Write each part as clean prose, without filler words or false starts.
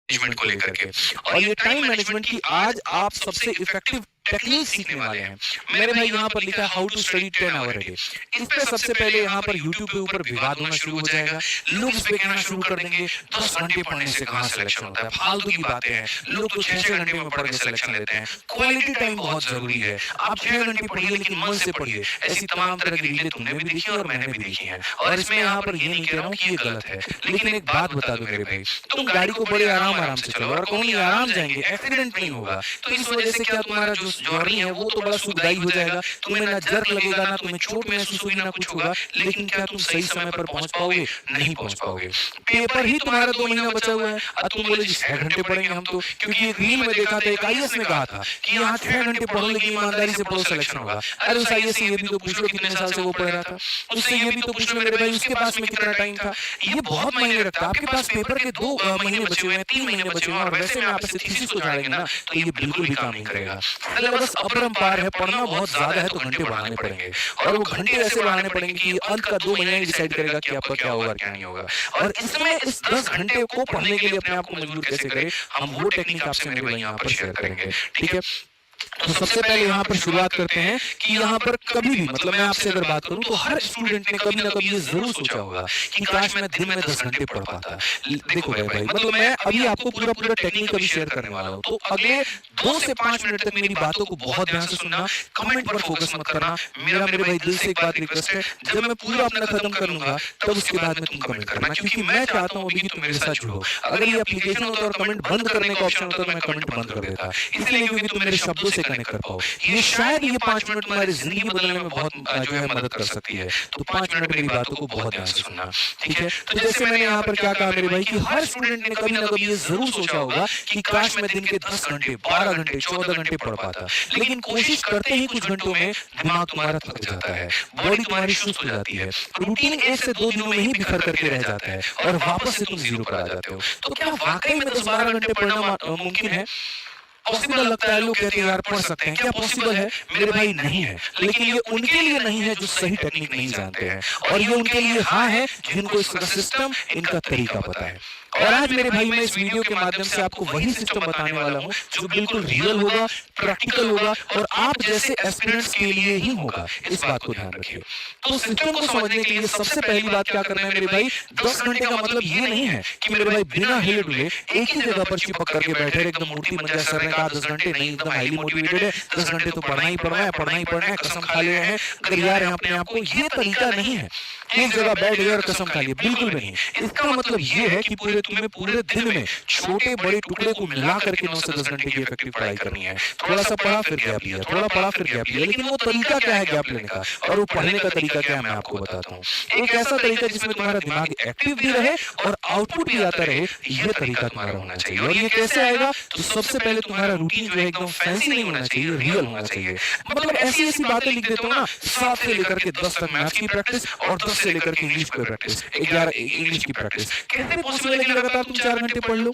Management को लेकर के। और ये टाइम मैनेजमेंट की आज आप सबसे इफेक्टिव टेक्निक सीखने वाले हैं। मेरे भाई यहाँ पर लिखा है how to study 10 hour a day. इस पे सबसे पहले यहाँ पर यूट्यूब के ऊपर विवाद होना शुरू हो जाएगा। लोग इस पे कहना शुरू कर देंगे 10 घंटे पढ़ने से कहाँ सिलेक्शन होता है, फालतू की बातें हैं। लोग तो 6-6 घंटे में पढ़ के सिलेक्शन लेते हैं। क्वालिटी टाइम बहुत जरूरी है। आप 6 घंटे पढ़िए लेकिन मन से पढ़िए। ऐसी तमाम तरह की रीलें तुमने भी देखी और मैंने भी देखी हैं। और इसमें यहाँ पर ये नहीं कह रहा हूँ कि ये गलत है, लेकिन एक बात बता दो मेरे भाई, तुम गाड़ी को बड़े आराम आराम से चलो और कहीं आराम जाएंगे, एक्सीडेंट नहीं होगा। तो इस वजह से क्या तुम्हारा जो जर्नी है वो तो बड़ा सुखदायी हो जाएगा। तुम्हें ना जर्क लगेगा, ना तुम्हें चोट महसूस होगी, ना कुछ होगा। लेकिन क्या तुम सही समय पर पहुंच पाओगे? नहीं पहुंच पाओगे। पेपर ही तुम्हारा 2 महीना बचा हुआ है और तुम बोले 6 घंटे पढ़ेंगे हम तो, क्योंकि एक रील में देखा था, एक आईएएस ने कहा था कि यहाँ 6 घंटे पढ़ो लेकिन ईमानदारी से पढ़ो, सिलेक्शन होगा। अरे उस आईएएस से ये भी तो पूछ लो कितने साल से वो पढ़ रहा था, उससे ये भी तो पूछ लो मेरे भाई उसके पास में कितना टाइम था। ये बहुत मायने रखता है। आपके पास पेपर के 2 महीने बचे हुए हैं, 3 महीने बचे हुए हैं और वैसे में आप इसे थीसिस को झाड़ेंगे ना तो ये बिल्कुल भी काम नहीं करेगा। सिलेबस अपरंपार है, पढ़ना बहुत ज्यादा है तो घंटे बढ़ाने पड़ेंगे और वो घंटे ऐसे बढ़ाने पड़ेंगे कि अंत का 2 महीने डिसाइड करेगा कि आपका क्या होगा क्या नहीं होगा। और इसमें इस 10 घंटे को पढ़ने के लिए अपने आप को मजबूर कैसे करें, हम वो टेक्निक आपसे मेरे भाई यहाँ पर शेयर करेंगे। ठीक है, तो सबसे पहले यहाँ पर शुरुआत करते हैं कि यहाँ पर कभी भी, मतलब मैं आपसे अगर बात करूं तो हर स्टूडेंट ने कभी ना कभी ये जरूर सोचा होगा कि काश मैं दिन में 10 घंटे पढ़ पाता। देखो भाई, मतलब मैं अभी आपको पूरा पूरा टेक्निक अभी शेयर करने वाला हूँ, तो अगले 2 से 5 मिनट तक मेरी बातों को बहुत ध्यान से सुनना, कमेंट पर फोकस मत करना। मेरा मेरे भाई दिल से एक बात रिक्वेस्ट है, जब मैं पूरा अपना खत्म कर लूंगा तब उसके बाद में तुम कमेंट करना, क्योंकि मैं चाहता हूँ अभी कि तुम मेरे साथ जुड़ो। अगर ये एप्लीकेशन होता और कमेंट बंद करने का ऑप्शन होता तो मैं कमेंट बंद कर देता, इसलिए क्योंकि तुम मेरे शब्दों से कनेक्ट कर पाओ। ये शायद ये 5 मिनट तुम्हारी जिंदगी बदलने में बहुत जो है मदद कर सकती है। तो 5 मिनट मेरी बातों को बहुत ध्यान से सुनना। ठीक है, तो जैसे मैंने यहाँ पर क्या कहा मेरे भाई कि हर स्टूडेंट ने कभी ना कभी ये जरूर सोचा होगा कि काश मैं दिन के 10 घंटे, 12 घंटे, 14 घंटे पढ़ पाता। लेकिन कोशिश करते ही कुछ घंटों में दिमाग तुम्हारा थक जाता है, बॉडी तुम्हारी सुस्त हो जाती है, रूटीन 1 से 2 दिनों में ही बिखर करके रह जाता है और वापस से तुम जीरो पर आ जाते हो। तो क्या वाकई में 10-12 घंटे पढ़ना मुमकिन है? पॉसिबल लगता है, लोग कहते हैं यार पढ़ सकते हैं, क्या पॉसिबल है? मेरे भाई नहीं है, लेकिन ये उनके लिए नहीं है जो सही टेक्निक नहीं जानते हैं, और ये उनके लिए हाँ है जिनको इसका सिस्टम, इनका तरीका पता है। और आज मेरे भाई मैं इस वीडियो के माध्यम से आपको वही सिस्टम बताने वाला हूँ जो बिल्कुल रियल होगा, प्रैक्टिकल होगा और आप जैसे एस्पिरेंट्स के लिए ही होगा। इस बात को ध्यान रखिए। तो सिस्टम को समझने के लिए सबसे पहली बात क्या करना है मेरे भाई, 10 घंटे का मतलब ये नहीं है कि मेरे भाई बिना हिले डुले एक ही जगह पर चिपक करके बैठे रहे, एकदम मूर्ति बन जाए। सर ने कहा 10 घंटे नहीं, एकदम हाईली मोटिवेटेड है, 10 घंटे तो पढ़ना ही पढ़ना है, पढ़ना ही पढ़ना है, कसम खा लिए हैं, अगर यार है अपने आप को। ये तरीका नहीं है एक जगह बैठ गए और कसम खा लिए, बिल्कुल भी नहीं। इसका मतलब ये है कि तुम्हें पूरे दिन में छोटे बड़े टुकड़े को मिला करके 9 से 10 घंटे की इफेक्टिव पढ़ाई करनी है। थोड़ा सा पढ़ा फिर गैप लिया, थोड़ा पढ़ा फिर गैप लिया, लेकिन वो तरीका क्या है गैप लेने का और वो पढ़ने का तरीका क्या है मैं आपको बताता हूँ। एक ऐसा तरीका जिसमें तुम्हारा दिमाग एक्टिव भी रहे और आउटपुट भी आता रहे, यह तरीका तुम्हारा होना चाहिए। और ये कैसे आएगा? तो सबसे पहले तुम्हारा रूटीन जो है एकदम फैंसी नहीं होना चाहिए, रियल होना चाहिए। मतलब ऐसी ऐसी बातें लिख देता हूँ ना, 7 से लेकर के 10 तक मैथ्स की प्रैक्टिस और 10 से लेकर के इंग्लिश की प्रैक्टिस, 11 इंग्लिश की प्रैक्टिस। कैसे पॉसिबल है कि लगातार तुम 4 घंटे पढ़ लो?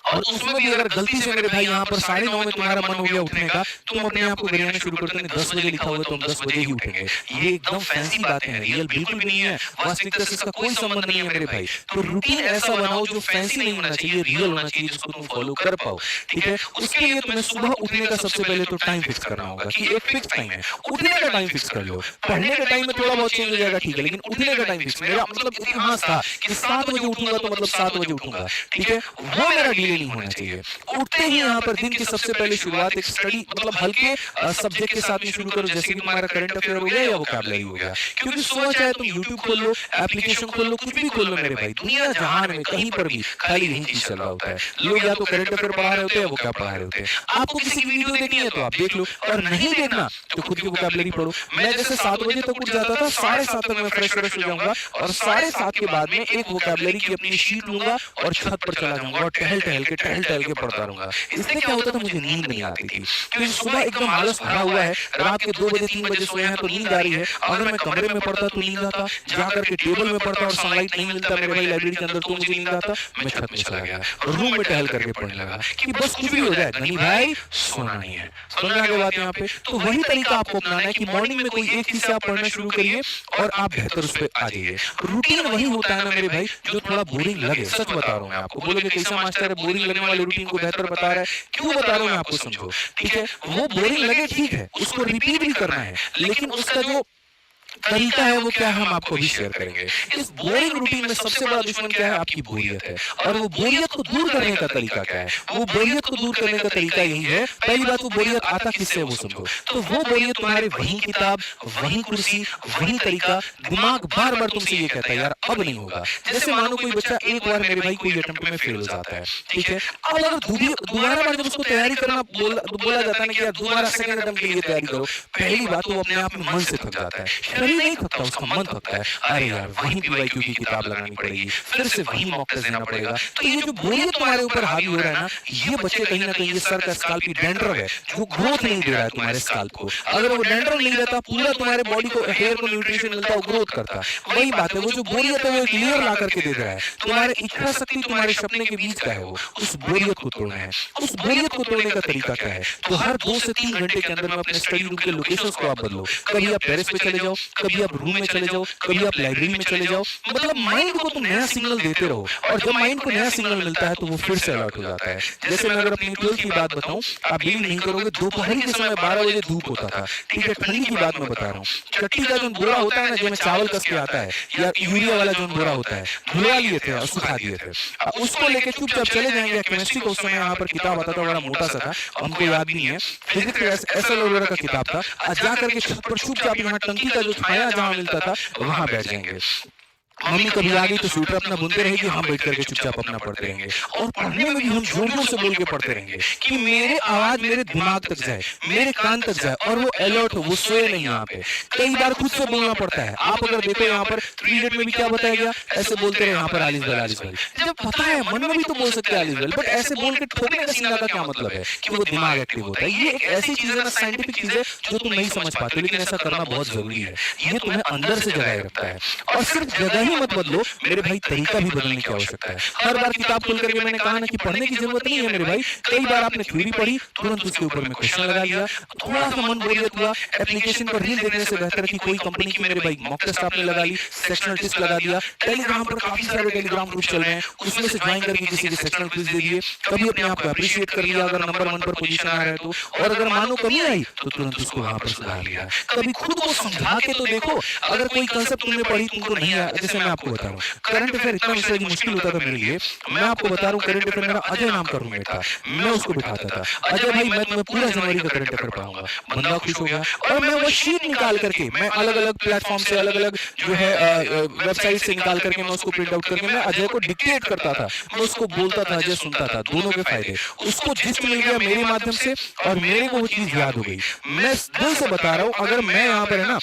और उसमें भी अगर गलती से मेरे भाई यहाँ पर 9:30 में तुम्हारा मन हो गया उठने का, तुम अपने आप को गिराना शुरू कर दोगे 10 बजे लिखा हुआ है तो हम 10 बजे ही उठेंगे। ये एकदम फैंसी बातें हैं, रियल बिल्कुल भी नहीं है, वास्तविकता से इसका कोई संबंध नहीं है मेरे भाई। तो रूटीन ऐसा बनाओ जो फैंसी नहीं होना चाहिए, रियल होना चाहिए, जिसको तुम फॉलो कर पाओ। ठीक है, उसके लिए तुम्हें सुबह उठने का सबसे पहले तो टाइम फिक्स करना होगा कि एक फिक्स टाइम है, उठने का टाइम फिक्स कर लो। पढ़ने का टाइम में थोड़ा बहुत चेंज हो जाएगा ठीक है, लेकिन उठने का टाइम फिक्स। मेरा मतलब इतिहास था कि 7 बजे उठूंगा तो मतलब 7 बजे उठूंगा, ठीक है, वो मेरा डिले नहीं होना चाहिए। उठते ही यहाँ पर दिन की सबसे पहले शुरुआत एक स्टडी, मतलब हल्के सब्जेक्ट के साथ में शुरू करो, जैसे कि तुम्हारा करंट अफेयर हो गया या वोकैबुलरी हो गया। क्योंकि सुबह चाहे तुम यूट्यूब खोल लो, एप्लीकेशन खोल लो, कुछ भी खोल लो मेरे भाई, दुनिया जहान में कहीं पर भी खाली यही चीज चल रहा होता है। लोग या तो करंट अफेयर पढ़ा रहे होते हैं, वो क्या पढ़ा रहे होते हैं। आपको किसी की वीडियो देखनी है तो आप देख लो, और नहीं देखना तो खुद की वोकैबुलरी पढ़ो। मैं जैसे 7 बजे तक उठ जाता था, 7:30 तक मैं फ्रेश हो जाऊंगा और 7:30 के बाद में एक वोकैबुलरी की अपनी शीट लूंगा और छत पर चला जाऊंगा और टहल टहल टहल के पढ़ता रहूंगा। इससे क्या होता था, मुझे नींद नहीं आती थी, क्योंकि सुबह एकदम आलस भरा हुआ है, रात के 2 बजे 3 बजे सोए हैं तो नींद आ रही है। अगर मैं कमरे में पढ़ता तो नींद आता, जाकर के टेबल में पढ़ता और सनलाइट नहीं मिलता मेरे भाई लाइब्रेरी के अंदर तो मुझे नींद आता, मैं छत में चला गया, रूम में टहल करके पढ़ने लगा कि बस कुछ भी हो जाए गनी भाई सोना नहीं है। समझ में आ गई बात यहाँ पे? तो वही तरीका आपको अपनाना है कि मॉर्निंग में कोई एक चीज से आप पढ़ना शुरू करिए और आप बेहतर उस पर आ जाइए। रूटीन वही होता है ना मेरे भाई जो थोड़ा बोरिंग लगे, सच बता रहा हूँ मैं आपको। बोलोगे कैसा मास्टर है बोरिंग लगने वाले रूटीन को बेहतर बता रहा है, क्यों बता रहा हूँ मैं आपको, समझो। ठीक है, वो बोरिंग लगे ठीक है, उसको रिपीट भी करना है, लेकिन उसका जो तरीका है वो क्या है हम आपको भी शेयर करेंगे। इस बोरिंग रूटीन में सबसे बड़ा दुश्मन क्या है, आपकी बोरियत है। और वो बोरियत को दूर करने का तरीका क्या है, वो बोरियत को दूर करने का तरीका यही है, पहली बात वो बोरियत आता किससे वो समझो। तो वो बोरियत तुम्हारे वही किताब, वही कुर्सी, वही तरीका, दिमाग बार बार तुमसे ये कहता है यार अब नहीं होगा। जैसे मानो कोई बच्चा एक बार मेरे भाई कोई अटेम्प्ट में फेल हो जाता है, ठीक है, अब अगर दोबारा बार जब उसको तैयारी करना बोला जाता है ना कि यार दोबारा सेकंड अटेम्प्ट के लिए तैयारी करो, पहली बात वो अपने आप में मन से थक जाता है, शरीर नहीं थकता, उसका मन थकता है। अरे यार वहीं पीवाईक्यू की किताब लगानी पड़ेगी, फिर से वही मॉक टेस्ट देना पड़ेगा। तो ये जो बोरियत तुम्हारे ऊपर हावी हो रहा है ना, ये बच्चे कहीं ना कहीं ये सर का स्काल्प डैंड्रफ है जो ग्रोथ नहीं दे रहा है तुम्हारे स्काल्प को। अगर वो डैंड्रफ नहीं रहता, पूरा तुम्हारे बॉडी को हेयर को न्यूट्रिशन मिलता, वो ग्रोथ करता। वही बात है, वो जो बोरियत है वो एक लेयर ला करके दे रहा है। तुम्हारे इच्छा शक्ति तुम्हारे सपने के बीच का है, वो उस बोरियत को तोड़ना है। उस बोरियत को तोड़ने का तरीका क्या है, तो हर 2 से 3 घंटे के अंदर में अपने स्टडी रूम के लोकेशंस को आप बदलो। कभी आप टेरेस पे चले जाओ, कभी आप रूम में चले जाओ, कभी आप लाइब्रेरी में चले जाओ। मतलब माइंड को तुम नया सिग्नल देते रहो, और जब माइंड को नया सिग्नल मिलता है तो वो फिर से अलर्ट हो जाता है। जैसे मैं अगर अपनी 12th की बात बताऊं, आप बिलीव नहीं करोगे, दोपहर के समय 12 बजे धूप होता था, ठीक है, ठंडी की बात मैं बता रहा हूँ। चट्टी का जो बोरा होता है ना, जो में चावल कस के आता है, या यूरिया वाला जो बोरा होता है, धुलवा लिए थे और सुखा दिए थे, उसको लेके चुपचाप चले जाएंगे। केमिस्ट्री का उस समय यहाँ पर किताब आता था, बड़ा मोटा सा था, हमको याद भी नहीं है, फिजिक्स एसएल वगैरह का किताब था। आज जा करके छत पर चुपचाप यहाँ टंकी का जो छाया जहाँ मिलता था वहां बैठ जाएंगे। मम्मी कभी आ गई तो स्वेटर अपना बुनते रहेगी, हम बैठ करके चुपचाप अपना पढ़ते रहेंगे। और पढ़ने में भी हम जोर जोर से बोल के पढ़ते रहेंगे कि मेरे आवाज मेरे दिमाग तक जाए, मेरे कान तक जाए, और वो अलर्ट हो, वो सोए नहीं। यहाँ पे कई बार खुद से बोलना पड़ता है। आप अगर देखो यहाँ पर 3 इडियट में भी क्या बताया गया, ऐसे बोलते रहे यहाँ पर आलिस बल आलिस बल। जब पता है मन में भी तो बोल सकते हैं आलिस बल, बट ऐसे बोल के ठोकने का सीना का क्या मतलब है कि वो दिमाग एक्टिव होता है। ये एक ऐसी चीज है ना, साइंटिफिक चीज है जो तुम नहीं समझ पाते, लेकिन ऐसा करना बहुत जरूरी है। ये तुम्हें अंदर से जगाए रखता है। और सिर्फ जगह ही मत बदलो मेरे भाई, तरीका भी बदलने की आवश्यकता है। हर बार किताब खोल करके मैंने कहा ना कि पढ़ने की जरूरत नहीं है मेरे भाई। कई बार आपने थ्योरी पढ़ी, तुरंत उसके ऊपर में क्वेश्चन लगा लिया, थोड़ा सा मन बोरियत हुआ, एप्लीकेशन पर रील देखने से बेहतर कि कोई कंपनी की मेरे भाई मॉक टेस्ट आपने लगा ली, सेक्शनल टेस्ट लगा दिया। टेलीग्राम पर काफी सारे टेलीग्राम ग्रुप चल रहे हैं, उसमें से ज्वाइन करके किसी के सेक्शनल क्विज दे दिए। कभी अपने आप को अप्रिशिएट कर लिया अगर नंबर 1 पर पोजीशन आ रहा है तो, और अगर मानो कमी आई तो तुरंत उसको वहां पर सुधार लिया। कभी खुद को समझा के तो देखो, अगर कोई कंसेप्ट तुमने पढ़ी तुमको नहीं आया, जैसे मैं आपको बता रहा हूँ करंट अफेयर इतना विषय मुश्किल होता था मेरे लिए। मैं आपको बता रहा हूँ करंट अफेयर मेरा अजय नाम का रूममेट था, मैं उसको बिठाता था, अजय भाई मैं तुम्हें पूरा जनवरी का करंट अफेयर पढ़ाऊंगा। बंदा खुश हो गया, और मैं वो शीट निकाल करके मैं अलग अलग प्लेटफॉर्म से अलग अलग जो है वेबसाइट से निकाल करके मैं उसको प्रिंट आउट करके मैं अजय को डिक्टेट करता था। मैं उसको बोलता था, अजय सुनता था, दोनों के फायदे। उसको जिस्ट मिल गया मेरे माध्यम से, और मेरे को वो चीज याद हो गई। मैं दिल से बता रहा हूँ, अगर मैं यहाँ पर है ना,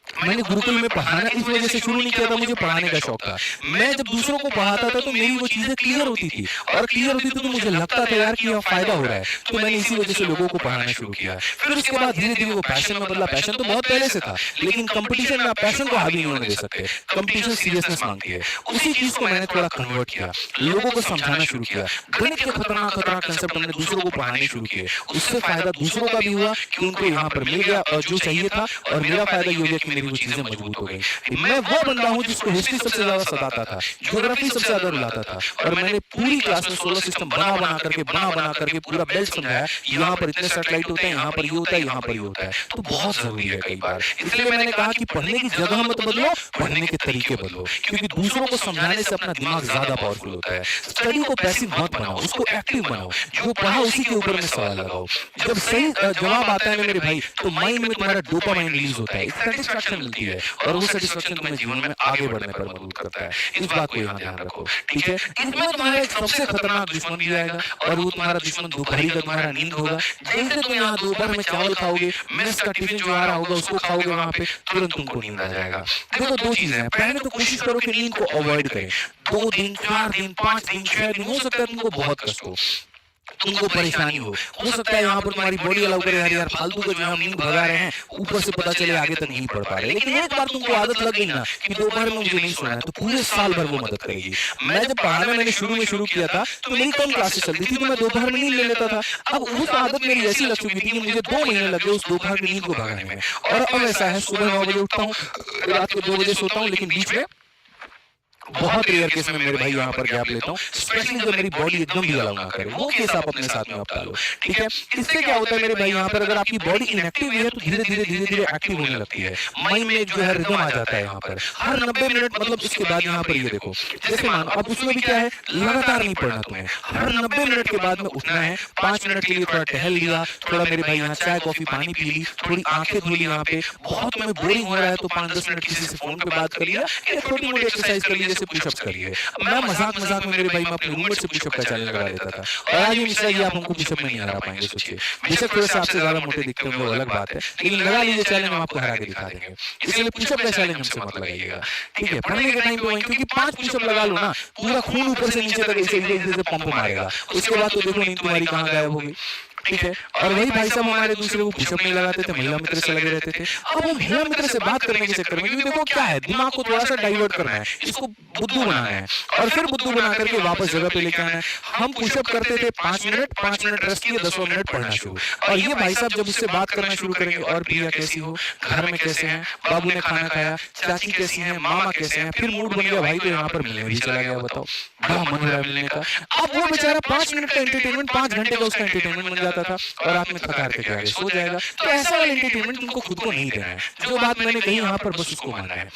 मैंने गुरुकुल में पढ़ाना इस वजह से शुरू नहीं किया था, मुझे पढ़ाने का शौक था। मैं जब दूसरों को पढ़ाता था तो मेरी वो चीजें क्लियर होती थी, और क्लियर होती थी तो मुझे लगता था यार कि यह फायदा हो रहा है, तो मैंने इसी वजह से लोगों को पढ़ाना शुरू किया। फिर उसके बाद धीरे धीरे वो पैशन में बदला। पैशन तो बहुत पहले से था, लेकिन कंपटीशन में आप पैशन को हावी नहीं होने दे सकते, कंपटीशन सीरियसनेस मांगती है। उसी चीज को मैंने थोड़ा कन्वर्ट किया, लोगों को समझाना शुरू किया। गणित के खतरनाक खतरनाक कंसेप्ट हमने दूसरों को पढ़ाने शुरू किए। उससे फायदा दूसरों का भी हुआ कि उनको यहाँ पर मिल गया और जो चाहिए था, और मेरा फायदा ये हो गया कि मेरी वो चीजें मजबूत हो गई। मैं वो बंदा हूं जिसको हिस्ट्री सबसे ज्यादा सताता था, ज्योग्राफी सबसे ज्यादा रुलाता था, और मैंने पूरी क्लास में सोलर सिस्टम बना बना करके पूरा बेल्ट समझाया। यहाँ पर इतने सैटेलाइट होते हैं, यहाँ पर ये होता है, यहाँ पर ये होता है। तो बहुत जरूरी है कई बार, इसलिए मैंने कहा कि पढ़ने की जगह मत बदलो, पढ़ने के तरीके बदलो, क्योंकि दूसरों को समझाने से अपना दिमाग ज्यादा पावरफुल होता है। स्टडी को पैसिव मत बनाओ, उसको एक्टिव बनाओ। जो पढ़ा उसी के ऊपर में सवाल लगाओ। जब सही जवाब आता है ना मेरे भाई, तो माइंड में तुम्हारा डोपामाइन रिलीज होता है, स्टैटिस्टिक्स सेटिस्फेक्शन मिलती है और वो सेटिस्फेक्शन तुम्हें जीवन में आगे बढ़ने पर मदद करता है। इस बात को यहाँ ध्यान रखो, ठीक है? इसमें तुम्हारा एक सबसे खतरनाक दुश्मन भी आएगा और वो तुम्हारा दुश्मन दोपहरी का तुम्हारा नींद होगा। जैसे तुम यहाँ दोपहर में चावल खाओगे, मेस का टिफिन जो आ रहा होगा उसको खाओगे वहाँ पे, तुरंत तुमको नींद आ जाएगा। देखो 2 चीजें हैं, पहले तो कोशिश करो कि नींद को अवॉइड करें। 2 दिन, 4 दिन, 5 दिन, 6 दिन, हो सकता है तुमको बहुत कष्ट हो, तुमको परेशानी हो सकता है यहाँ पर तुम्हारी बॉडी अलाउ करे, यार फालतू का जो हम नींद भगा रहे हैं, ऊपर से पता चले आगे तक नहीं पढ़ पा रहे। लेकिन एक बार तुमको आदत लग गई ना कि दोपहर में मुझे नहीं सोना है, तो पूरे साल भर वो मदद करेगी। मैं जब पढ़ाना मैंने शुरू किया था तो मेरी कम क्लासेस चलती थी, तो मैं दोपहर में नींद ले लेता था। अब उस आदत मेरी ऐसी लग चुकी थी कि मुझे 2 महीने लगे उस दोपहर की नींद को भगाने में। और अब ऐसा है, सुबह 9 बजे उठता हूँ, रात को 2 बजे सोता हूँ, लेकिन बीच में बहुत रेयर केस में मेरे भाई यहाँ पर गैप लेता हूँ, स्पेशली जब मेरी बॉडी एकदम भी अलाउ ना करे, वो केस आप अपने साथ में अपना लो, ठीक है? इससे क्या होता है मेरे भाई, यहाँ पर अगर आपकी बॉडी इनएक्टिव है तो धीरे धीरे एक्टिव होने लगती है। माइंड में जो है रिदम आ जाता है यहाँ पर हर 90 मिनट, मतलब इसके बाद यहाँ पर ये देखो, जैसे मानो अब उसमें भी क्या है, लगातार नहीं पढ़ना तुम्हें, हर 90 मिनट के बाद में उठना है, 5 मिनट के लिए थोड़ा टहल लिया, थोड़ा मेरे भाई यहाँ चाय कॉफी पानी पी ली, थोड़ी आंखें धो ली, यहाँ पे बहुत तुम्हें बोरिंग हो रहा है तो 5-10 मिनट किसी से फोन पे बात कर लिया, छोटी मोटी एक्सरसाइज कर ली, जैसे पुशअप्स करिए। मैं मजाक में मेरे भाई में अपने रूममेट से पुशअप का चैलेंज लगा देता था, और आज ये मिश्रा जी आप हमको पुशअप में नहीं हरा पाएंगे, सोचिए। बेशक थोड़े से आपसे ज्यादा मोटे दिखते होंगे वो अलग बात है, लेकिन लगा लीजिए चैलेंज, हम आपको हरा के दिखा देंगे। इसलिए पुशअप का चैलेंज हमसे मत लगाइएगा, ठीक है? पढ़ने के टाइम पे वहीं, क्योंकि 5 पुशअप लगा लो ना, पूरा खून ऊपर से नीचे तक ऐसे से पंप मारेगा, उसके बाद तो देखो नहीं तुम्हारी कहाँ गायब होगी, ठीक है? और वही भाई साहब हमारे दूसरे वो पुशअप नहीं लगाते थे, महिला मित्र से लगे रहते थे। अब वो महिला मित्र से बात करने के चक्कर में, क्योंकि देखो क्या है, दिमाग को थोड़ा सा डाइवर्ट करना है, इसको बुद्धू बनाना है और फिर बुद्धू बना करके वापस जगह पे लेके आना है। हम पुशअप करते थे 5 मिनट रेस्ट किए, 10 मिनट पढ़ना शुरू। और ये भाई साहब जब इससे बात करना शुरू करेंगे, और प्रिया कैसी हो, घर में कैसे हैं, बाबू ने खाना खाया, चाची कैसी है, मामा कैसे हैं, फिर मूड बन गया भाई तो यहाँ पर मिलने भी चला गया, बताओ बड़ा मन हो रहा है मिलने का। अब वो बेचारा 5 मिनट का एंटरटेनमेंट 5 घंटे का उसका एंटरटेनमेंट बन जाता था, और आप में थकार के जाएगा, सो जाएगा। तो ऐसा वाला एंटरटेनमेंट तुमको खुद को नहीं देना है, जो बात मैंने कही यहाँ पर बस उसको मानना है,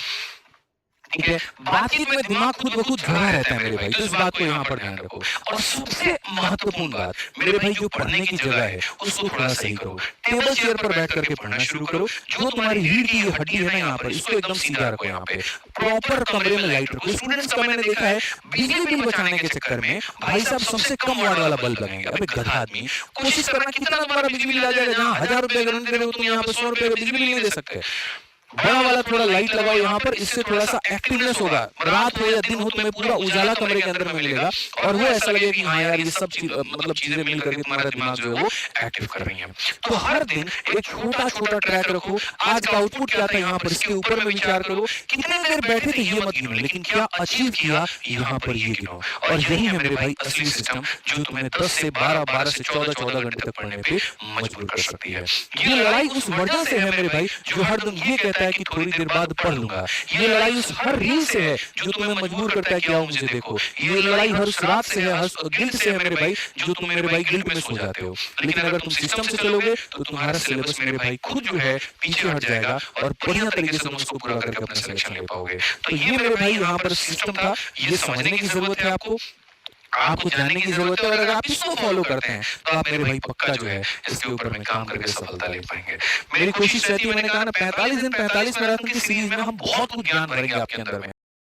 ठीक है? बातचीत में दिमाग खुद ब खुद जुड़ा रहता है मेरे भाई, तो इस बात को यहाँ पर ध्यान रखो। और सबसे महत्वपूर्ण बात मेरे भाई, जो पढ़ने की जगह है उसको थोड़ा सही करो, टेबल चेयर पर बैठ करके पढ़ना शुरू करो। जो तुम्हारी रीढ़ की हड्डी है ना यहाँ पर, इसको एकदम सीधा रखो, यहाँ पे प्रॉपर कमरे में लाइट रखो। स्टूडेंट्स का मैंने देखा है बिजली बिल बचाने के चक्कर में भाई साहब सबसे कम वाट वाला बल्ब लगाएंगे। अबे गधा आदमी, कोशिश करना कितना तुम्हारा बिजली बिल आ जाएगा, जहाँ 1000 रुपए घंटे दे रहे हो तुम यहाँ पर 100 रुपए का बिजली बिल नहीं दे सकते। बड़ा वाला थोड़ा लाइट लगाओ यहाँ पर, इससे थोड़ा सा एक्टिवनेस होगा, रात हो या दिन हो तुम्हें पूरा उजाला कमरे के अंदर में मिलेगा, और वो ऐसा लगेगा कि हाँ यार ये सब मतलब चीजें मिल करके तुम्हारा दिमाग जो है वो एक्टिव कर रही है। तो हर दिन एक छोटा छोटा ट्रैक रखो, आज का आउटपुट क्या था यहाँ पर, इसके ऊपर में विचार करो, कितने देर बैठे थे ये मत गिनो, लेकिन क्या अचीव किया यहाँ पर ये गिनो। और यही है मेरे भाई असली सिस्टम, जो तुम्हें 10 से 12, 12 से 14 घंटे तक पढ़ने पे मजबूर कर सकती है। ये लड़ाई उस वर्जन से है मेरे भाई जो हर दिन ये कहता है कि थोड़ी देर बाद पढ़ लूंगा। ये लड़ाई उस हर रील से है जो तुम्हें मजबूर करता है कि आओ मुझे देखो। ये लड़ाई हर उस रात से है, हर गिल्ट से है मेरे भाई, जो तुम मेरे भाई गिल्ट में सो जाते हो। लेकिन अगर तुम सिस्टम से चलोगे तो तुम्हारा सिलेबस मेरे भाई खुद जो है पीछे हट जाएगा, और बढ़िया तरीके से तुम उसको पूरा करके अपना सिलेक्शन ले पाओगे। तो ये मेरे भाई यहाँ पर सिस्टम था, ये समझने की जरूरत है आपको जानने की जरूरत है, और अगर आप इसको फॉलो करते हैं तो आप मेरे भाई पक्का जो है इसके ऊपर में काम करके सफलता ले पाएंगे। मेरी कोशिश रहती है, मैंने कहा ना 45 दिन 45 मैराथन की सीरीज में हम बहुत कुछ ज्ञान भरेंगे आपके अंदर में।